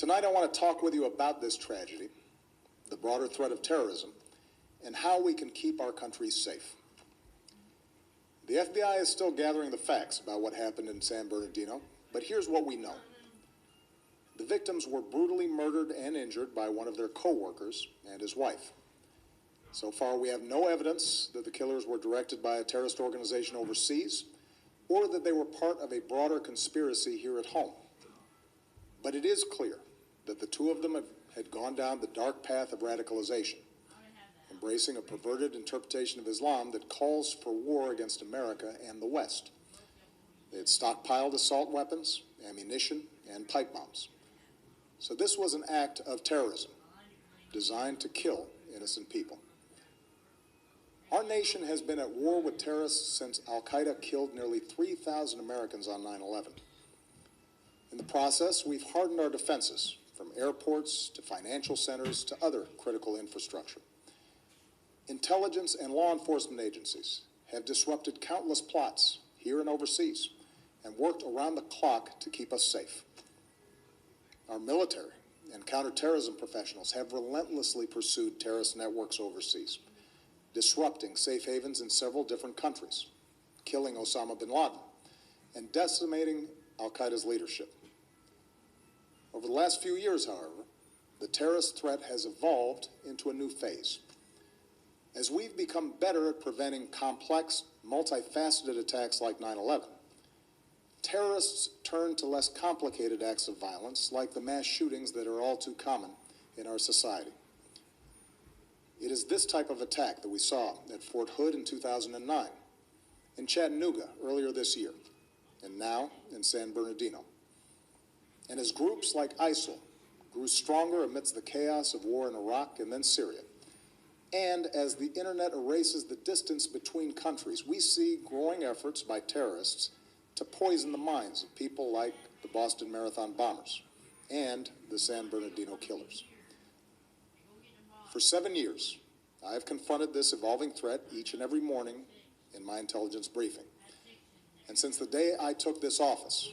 Tonight I want to talk with you about this tragedy, the broader threat of terrorism, and how we can keep our country safe. The FBI is still gathering the facts about what happened in San Bernardino, but here's what we know. The victims were brutally murdered and injured by one of their co-workers and his wife. So far, we have no evidence that the killers were directed by a terrorist organization overseas or that they were part of a broader conspiracy here at home. But it is clear that the two of them had gone down the dark path of radicalization, embracing a perverted interpretation of Islam that calls for war against America and the West. They had stockpiled assault weapons, ammunition, and pipe bombs. So this was an act of terrorism designed to kill innocent people. Our nation has been at war with terrorists since Al-Qaeda killed nearly 3,000 Americans on 9/11. In the process, we've hardened our defenses, from airports to financial centers to other critical infrastructure. Intelligence and law enforcement agencies have disrupted countless plots here and overseas and worked around the clock to keep us safe. Our military and counterterrorism professionals have relentlessly pursued terrorist networks overseas, disrupting safe havens in several different countries, killing Osama bin Laden, and decimating Al-Qaeda's leadership. Over the last few years, however, the terrorist threat has evolved into a new phase. As we've become better at preventing complex, multifaceted attacks like 9/11, terrorists turn to less complicated acts of violence like the mass shootings that are all too common in our society. It is this type of attack that we saw at Fort Hood in 2009, in Chattanooga earlier this year, and now in San Bernardino. And as groups like ISIL grew stronger amidst the chaos of war in Iraq and then Syria, and as the internet erases the distance between countries, we see growing efforts by terrorists to poison the minds of people like the Boston Marathon bombers and the San Bernardino killers. For 7 years, I have confronted this evolving threat each and every morning in my intelligence briefing. And since the day I took this office,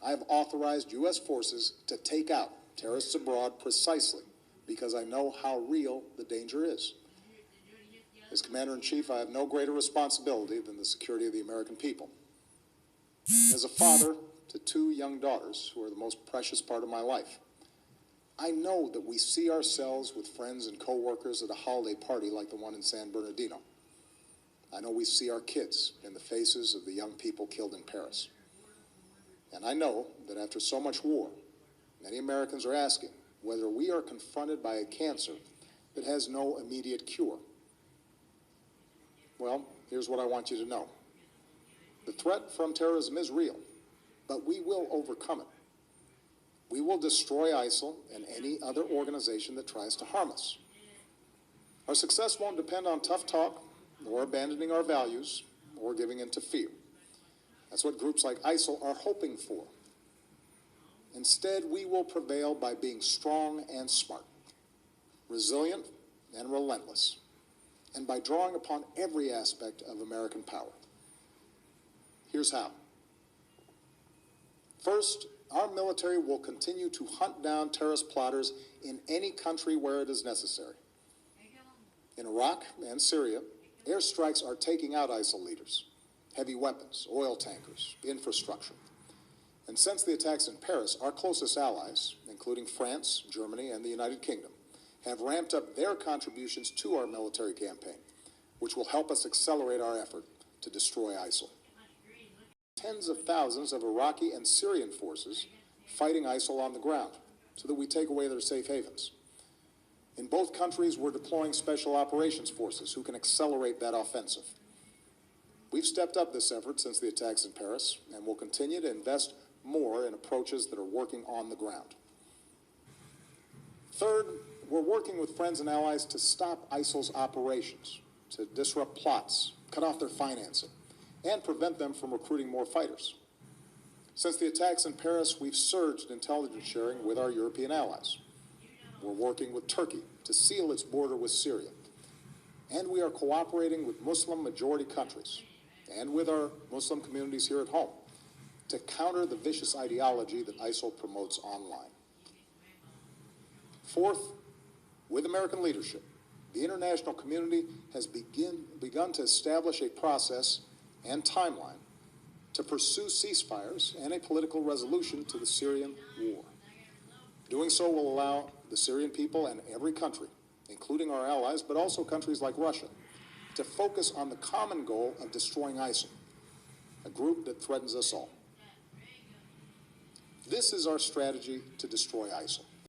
I have authorized U.S. forces to take out terrorists abroad precisely because I know how real the danger is. As Commander-in-Chief, I have no greater responsibility than the security of the American people. As a father to 2 young daughters who are the most precious part of my life, I know that we see ourselves with friends and co-workers at a holiday party like the one in San Bernardino. I know we see our kids in the faces of the young people killed in Paris. And I know that after so much war, many Americans are asking whether we are confronted by a cancer that has no immediate cure. Well, here's what I want you to know. The threat from terrorism is real, but we will overcome it. We will destroy ISIL and any other organization that tries to harm us. Our success won't depend on tough talk, or abandoning our values, or giving in to fear. That's what groups like ISIL are hoping for. Instead, we will prevail by being strong and smart, resilient and relentless, and by drawing upon every aspect of American power. Here's how. First, our military will continue to hunt down terrorist plotters in any country where it is necessary. In Iraq and Syria, airstrikes are taking out ISIL leaders, heavy weapons, oil tankers, infrastructure. And since the attacks in Paris, our closest allies, including France, Germany, and the United Kingdom, have ramped up their contributions to our military campaign, which will help us accelerate our effort to destroy ISIL. Tens of thousands of Iraqi and Syrian forces fighting ISIL on the ground so that we take away their safe havens. In both countries, we're deploying special operations forces who can accelerate that offensive. We've stepped up this effort since the attacks in Paris and will continue to invest more in approaches that are working on the ground. Third, we're working with friends and allies to stop ISIL's operations, to disrupt plots, cut off their financing, and prevent them from recruiting more fighters. Since the attacks in Paris, we've surged intelligence sharing with our European allies. We're working with Turkey to seal its border with Syria. And we are cooperating with Muslim-majority countries and with our Muslim communities here at home to counter the vicious ideology that ISIL promotes online. Fourth, with American leadership, the international community has begun to establish a process and timeline to pursue ceasefires and a political resolution to the Syrian war. Doing so will allow the Syrian people and every country, including our allies, but also countries like Russia, to focus on the common goal of destroying ISIL, a group that threatens us all. This is our strategy to destroy ISIL.